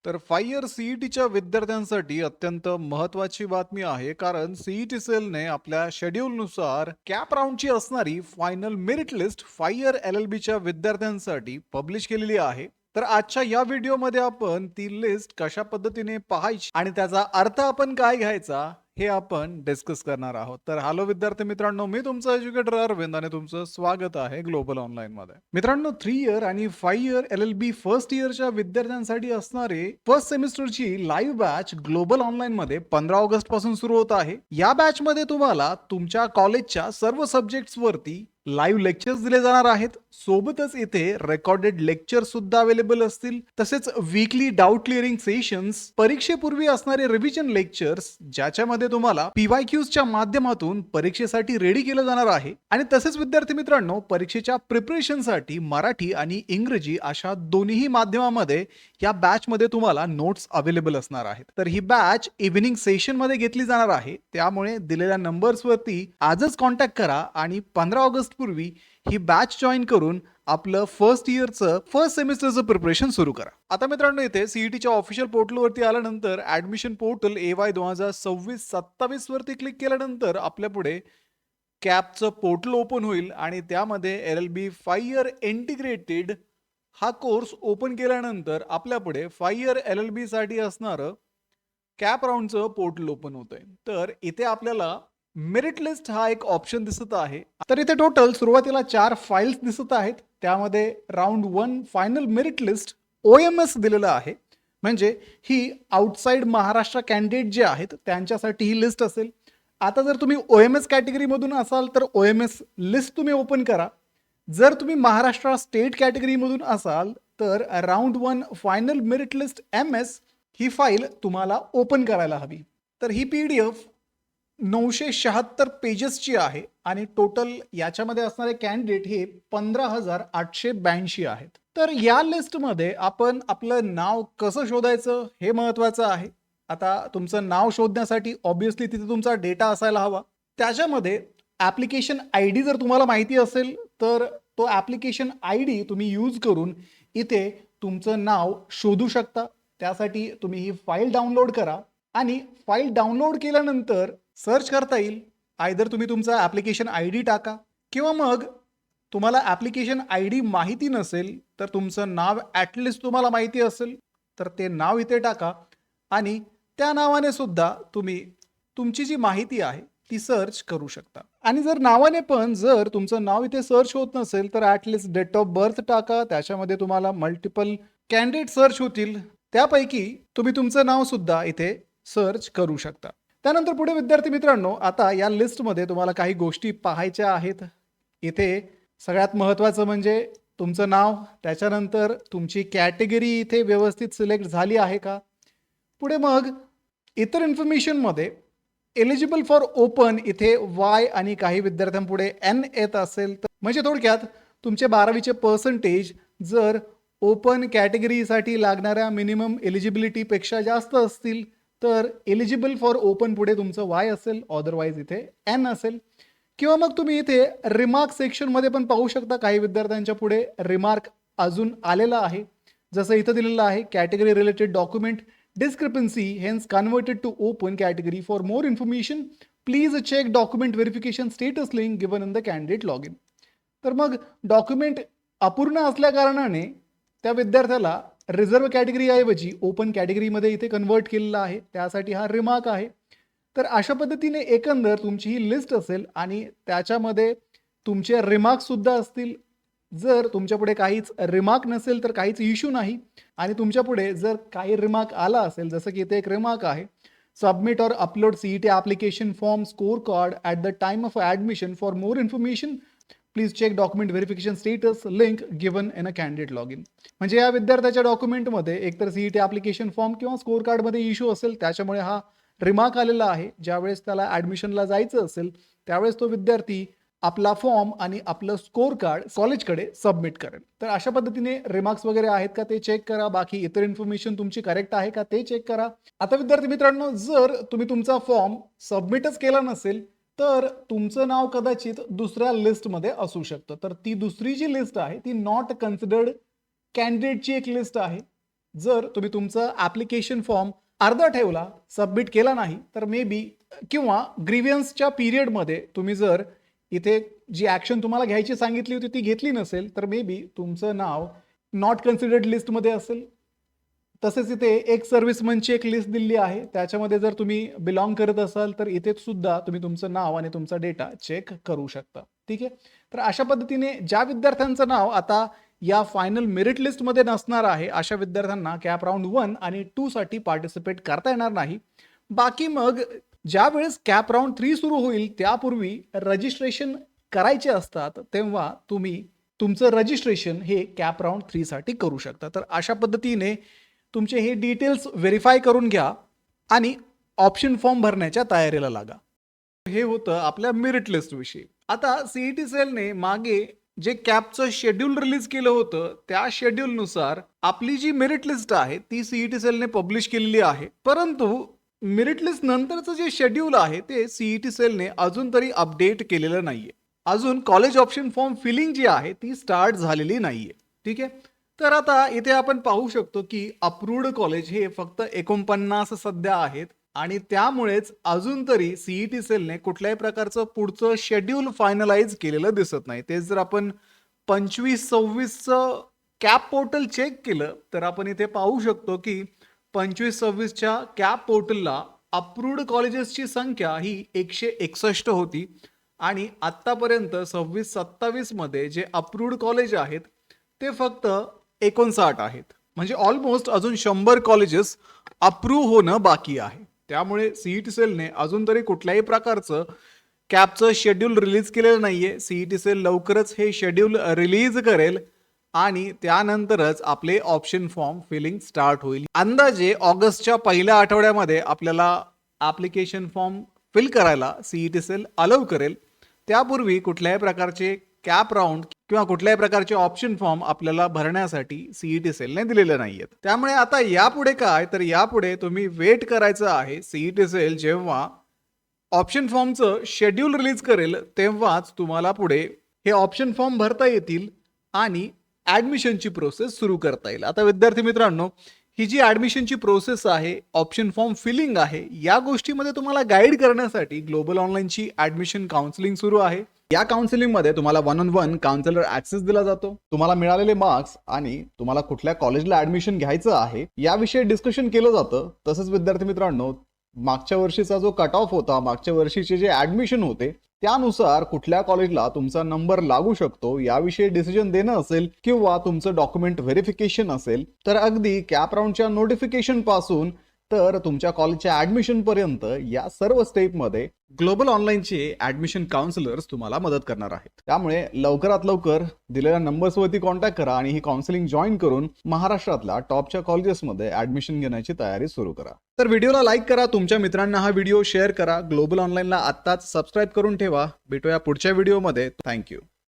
तर 5 इयर सीईटीच्या विद्यार्थ्यांसाठी अत्यंत महत्त्वाची बातमी आहे, कारण सीईटी सेलने आपल्या शेड्यूलनुसार कॅप राउंडची असणारी फायनल मेरिट लिस्ट 5 इयर एल-एल-बीच्या विद्यार्थ्यांसाठी पब्लिश केलेली आहे. तर आजच्या या व्हिडिओमध्ये आपण ती लिस्ट कशा पद्धतीने पाहायची आणि त्याचा अर्थ आपण काय घ्यायचा हे आपण डिस्कस करणार आहोत. तर हॅलो विद्यार्थी मित्रांनो, मी तुमचा एज्युकेटर अरविंद आणि तुमचं स्वागत आहे ग्लोबल ऑनलाईन मध्ये. मित्रांनो, 3 इयर आणि 5 इयर एल-एल-बी फर्स्ट इयरच्या विद्यार्थ्यांसाठी असणारे फर्स्ट सेमिस्टरची लाईव्ह बॅच ग्लोबल ऑनलाईन मध्ये 15 ऑगस्ट पासून सुरू होत आहे. या बॅच मध्ये तुम्हाला तुमच्या कॉलेजच्या सर्व सब्जेक्ट्स वरती लाईव्ह लेक्चर्स दिले जाणार आहेत. सोबतच इथे रेकॉर्डेड लेक्चर सुद्धा अवेलेबल असतील. तसेच वीकली डाऊट क्लिअरिंग सेशन्स, परीक्षेपूर्वी असणारे रिव्हिजन लेक्चर्स ज्याच्यामध्ये तुम्हाला पीवायक्यूजच्या माध्यमातून परीक्षेसाठी रेडी केलं जाणार आहे. आणि तसेच विद्यार्थी मित्रांनो, परीक्षेच्या प्रिपरेशनसाठी मराठी आणि इंग्रजी अशा दोन्ही माध्यमामध्ये या बॅच मध्ये तुम्हाला नोट्स अवेलेबल असणार आहेत. तर ही बॅच इव्हिनिंग सेशन मध्ये घेतली जाणार आहे. त्यामुळे दिलेल्या नंबर्स वरती आजच कॉन्टॅक्ट करा आणि 15 ऑगस्ट पूर्वी ही बॅच जॉईन करून आपलं फर्स्ट सेमिस्टरचं प्रिपरेशन सुरू करा. आता मित्रांनो, इथे सीईटीच्या ऑफिशियल पोर्टलवरती आल्यानंतर ऍडमिशन पोर्टल AY 2026-27 वरती क्लिक केल्यानंतर आपल्या पुढे कॅपचं पोर्टल ओपन होईल आणि त्यामध्ये LLB 5 इयर इंटिग्रेटेड हा कोर्स ओपन केल्यानंतर आपल्या पुढे 5 इयर LLB साठी असणारं कॅप राऊंडचं पोर्टल ओपन होतंय. तर इथे आपल्याला मेरिट लिस्ट हा एक ऑप्शन दिसत आहे. तर इथे टोटल सुरुवातीला 4 फाइल्स दिसत आहेत. त्यामध्ये round 1 final merit list OMS दिलेलं आहे. म्हणजे ही आउटसाइड महाराष्ट्र कॅन्डिडेट जे आहेत त्यांच्यासाठी ही लिस्ट असेल. आता जर तुम्ही OMS कॅटेगरीमधून असाल तर OMS लिस्ट तुम्ही ओपन करा. जर तुम्ही महाराष्ट्र स्टेट कॅटेगरीमधून असाल तर round 1 final merit list MS ही फाईल तुम्हाला ओपन करायला हवी. तर ही PDF 976 पेजेसची आहे आणि टोटल याच्यामध्ये असणारे कॅन्डिडेट हे 15,882 आहेत. तर या लिस्टमध्ये आपण आपलं नाव कसं शोधायचं हे महत्वाचं आहे. आता तुमचं नाव शोधण्यासाठी ऑब्विसली तिथे तुमचा डेटा असायला हवा. त्याच्यामध्ये ॲप्लिकेशन ID जर तुम्हाला माहिती असेल तर तो ॲप्लिकेशन ID तुम्ही यूज करून इथे तुमचं नाव शोधू शकता. त्यासाठी तुम्ही ही फाईल डाउनलोड करा आणि फाईल डाउनलोड केल्यानंतर सर्च करता येईल. आयदर तुम्ही तुमचा ॲप्लिकेशन ID टाका किंवा मग तुम्हाला ॲप्लिकेशन ID माहिती नसेल तर तुमचं नाव ॲटलिस्ट तुम्हाला माहिती असेल तर ते नाव इथे टाका आणि त्या नावाने सुद्धा तुम्ही तुमची जी माहिती आहे ती सर्च करू शकता. आणि जर नावाने पण जर तुमचं नाव इथे सर्च होत नसेल तर ॲटलिस्ट डेट ऑफ बर्थ टाका. त्याच्यामध्ये तुम्हाला मल्टिपल कॅन्डिडेट सर्च होतील. त्यापैकी तुम्ही तुमचं नाव सुद्धा इथे सर्च करू शकता. त्यानंतर पुढे विद्यार्थी मित्रांनो, आता या लिस्टमध्ये तुम्हाला काही गोष्टी पाहायच्या आहेत. इथे सगळ्यात महत्त्वाचं म्हणजे तुमचं नाव, त्याच्यानंतर तुमची कॅटेगरी इथे व्यवस्थित सिलेक्ट झाली आहे का. पुढे मग इतर इन्फॉर्मेशनमध्ये एलिजिबल फॉर ओपन इथे Y आणि काही विद्यार्थ्यांपुढे N येत असेल तर म्हणजे थोडक्यात तुमचे 12वीचे पर्सेंटेज जर ओपन कॅटेगरीसाठी लागणाऱ्या मिनिमम एलिजिबिलिटीपेक्षा जास्त असतील तर एलिजिबल फॉर ओपन पुढे तुमचं Y असेल, अदरवाईज इथे N असेल. किंवा मग तुम्ही इथे रिमार्क सेक्शनमध्ये पण पाहू शकता काही विद्यार्थ्यांच्या पुढे रिमार्क अजून आलेला आहे. जसं इथं दिलेलं आहे, category related document discrepancy hence converted to open category. For more information please check document verification status link given in the candidate login. तर मग डॉक्युमेंट अपूर्ण असल्या कारणाने त्या विद्यार्थ्याला रिझर्व कॅटेगरी ऐवजी ओपन कॅटेगरीमध्ये इथे कन्वर्ट केलेला आहे. त्यासाठी हा रिमार्क आहे. तर अशा पद्धतीने एकंदर तुमची ही लिस्ट असेल आणि त्याच्यामध्ये तुमचे रिमार्क सुद्धा असतील. जर तुमच्यापुढे काहीच रिमार्क नसेल तर काहीच इश्यू नाही. आणि तुमच्यापुढे जर काही रिमार्क आला असेल, जसं की इथे एक रिमार्क आहे, सबमिट और upload CET application form score card at the time of admission. For more information please check document verification status link given in a candidate login. म्हणजे या विद्यार्थ्याच्या डॉक्युमेंटमध्ये एकतर CET ॲप्लिकेशन फॉर्म किंवा स्कोर कार्डमध्ये issue असेल, त्याच्यामुळे हा रिमार्क आलेला आहे. ज्यावेळेस त्याला ॲडमिशनला जायचं असेल त्यावेळेस तो विद्यार्थी आपला फॉर्म आणि आपलं स्कोर कार्ड कॉलेजकडे सबमिट करेल. तर अशा पद्धतीने रिमार्क्स वगैरे आहेत का ते चेक करा. बाकी इतर इन्फॉर्मेशन तुमची करेक्ट आहे का ते चेक करा. आता विद्यार्थी मित्रांनो, जर तुम्ही तुमचा फॉर्म सबमिटच केला नसेल तर तुमचं नाव कदाचित दुसऱ्या लिस्टमध्ये असू शकतं. तर ती दुसरी जी लिस्ट आहे ती नॉट कन्सिडर्ड कॅन्डिडेटची एक लिस्ट आहे. जर तुम्ही तुमचं ॲप्लिकेशन फॉर्म अर्धा ठेवला, सबमिट केला नाही, तर मे बी किंवा ग्रीव्हन्सच्या पिरियडमध्ये तुम्ही जर इथे जी ॲक्शन तुम्हाला घ्यायची सांगितली होती ती घेतली नसेल, तर मे बी तुमचं नाव नॉट कन्सिडर्ड लिस्टमध्ये असेल. तसेच इथे एक सर्व्हिसमनची एक लिस्ट दिली आहे, त्याच्यामध्ये जर तुम्ही बिलॉंग करत असाल तर इथे सुद्धा तुम्ही तुमचं नाव आणि तुमचा डेटा चेक करू शकता. ठीक आहे. तर अशा पद्धतीने ज्या विद्यार्थ्यांचं नाव आता या फायनल मेरिट लिस्टमध्ये नसणार आहे, अशा विद्यार्थ्यांना कॅप राऊंड 1 आणि 2 साठी पार्टिसिपेट करता येणार नाही. बाकी मग ज्या वेळेस कॅप राऊंड 3 सुरू होईल त्यापूर्वी रजिस्ट्रेशन करायचे असतात, तेव्हा तुम्ही तुमचं रजिस्ट्रेशन हे कॅप राऊंड 3 साठी करू शकता. तर अशा पद्धतीने तुमचे हे डिटेल्स व्हेरीफाय करून घ्या आणि ऑप्शन फॉर्म भरण्याच्या तयारीला लागा. हे होतं आपल्या मेरिट लिस्ट विषयी. आता सीईटी सेलने मागे जे कॅपचं शेड्यूल रिलीज केलं होतं, त्या शेड्यूलनुसार आपली जी मेरिट लिस्ट आहे ती सीईटी सेलने पब्लिश केलेली आहे. परंतु मेरिट लिस्ट नंतरचं जे शेड्यूल आहे ते सीईटी सेलने अजून तरी अपडेट केलेलं नाहीये. अजून कॉलेज ऑप्शन फॉर्म फिलिंग जी आहे ती स्टार्ट झालेली नाहीये. ठीक आहे. तर आता इथे आपण पाहू शकतो की अप्रूव्ड कॉलेज हे फक्त 49 सध्या आहेत आणि त्यामुळेच अजून तरी सीईटी सेलने कुठल्याही प्रकारचं पुढचं शेड्यूल फायनलाइज केलेलं दिसत नाही. तेच जर आपण 25-26चं कॅप पोर्टल चेक केलं तर आपण इथे पाहू शकतो की 25-26च्या कॅप पोर्टलला अप्रूव्ड कॉलेजेसची संख्या ही 161 होती आणि आत्तापर्यंत 26-27 मध्ये जे अप्रूव्ड कॉलेज आहेत ते फक्त 59 आहेत. म्हणजे ऑलमोस्ट अजून 100 कॉलेजेस अप्रूव्ह होणं बाकी आहे. त्यामुळे सीईटी सेलने अजून तरी कुठल्याही प्रकारचं कॅपचं शेड्यूल रिलीज केलेलं नाहीये. सीईटी सेल लवकरच हे शेड्यूल रिलीज करेल आणि त्यानंतरच आपले ऑप्शन फॉर्म फिलिंग स्टार्ट होईल. अंदाजे ऑगस्टच्या पहिल्या आठवड्यामध्ये आपल्याला ॲप्लिकेशन फॉर्म फिल करायला सीईटी सेल अलाउ करेल. त्यापूर्वी कुठल्याही प्रकारचे कॅप राऊंड किंवा कुठल्याही प्रकारचे ऑप्शन फॉर्म आपल्याला भरण्यासाठी सीईटी सेलने दिलेले नाहीयेत. त्यामुळे आता यापुढे काय, तर यापुढे तुम्ही वेट करायचं आहे. सीईटी सेल जेव्हा ऑप्शन फॉर्मचं शेड्यूल रिलीज करेल तेव्हाच तुम्हाला पुढे हे ऑप्शन फॉर्म भरता येतील आणि ॲडमिशनची प्रोसेस सुरू करता येईल. आता विद्यार्थी मित्रांनो, ही जी ॲडमिशनची प्रोसेस आहे, ऑप्शन फॉर्म फिलिंग आहे, या गोष्टीमध्ये तुम्हाला गाईड करण्यासाठी ग्लोबल ऑनलाईनची ॲडमिशन काउन्सिलिंग सुरू आहे. या काउन्सिलिंगमध्ये तुम्हाला 1-on-1 काउन्सिलर ॲक्सेस दिला जातो. तुम्हाला मिळालेले मार्क्स आणि तुम्हाला कुठल्या कॉलेजला ॲडमिशन घ्यायचं आहे याविषयी डिस्कशन केलं जातं. तसंच विद्यार्थी मित्रांनो, मागच्या वर्षीचा जो कट ऑफ होता, मागच्या वर्षीचे जे ॲडमिशन होते त्यानुसार कुठल्या कॉलेजला तुमचा नंबर लागू शकतो याविषयी डिसिजन देणं असेल किंवा तुमचं डॉक्युमेंट व्हेरिफिकेशन असेल, तर अगदी कॅप राऊंडच्या नोटिफिकेशन पासून तर तुमच्या कॉलेजच्या ॲडमिशन पर्यंत या सर्व स्टेपमध्ये ग्लोबल ऑनलाईनचे ॲडमिशन काउन्सिलर्स तुम्हाला मदत करणार आहेत. त्यामुळे लवकरात लवकर दिलेल्या नंबर्सवरती कॉन्टॅक्ट करा आणि ही काउन्सिलिंग जॉईन करून महाराष्ट्रातल्या टॉपच्या कॉलेजेसमध्ये ॲडमिशन घेण्याची तयारी सुरू करा. तर व्हिडिओला लाईक करा, तुमच्या मित्रांना हा व्हिडिओ शेअर करा, ग्लोबल ऑनलाईनला आत्ताच सबस्क्राईब करून ठेवा. भेटूया पुढच्या व्हिडिओमध्ये. थँक्यू.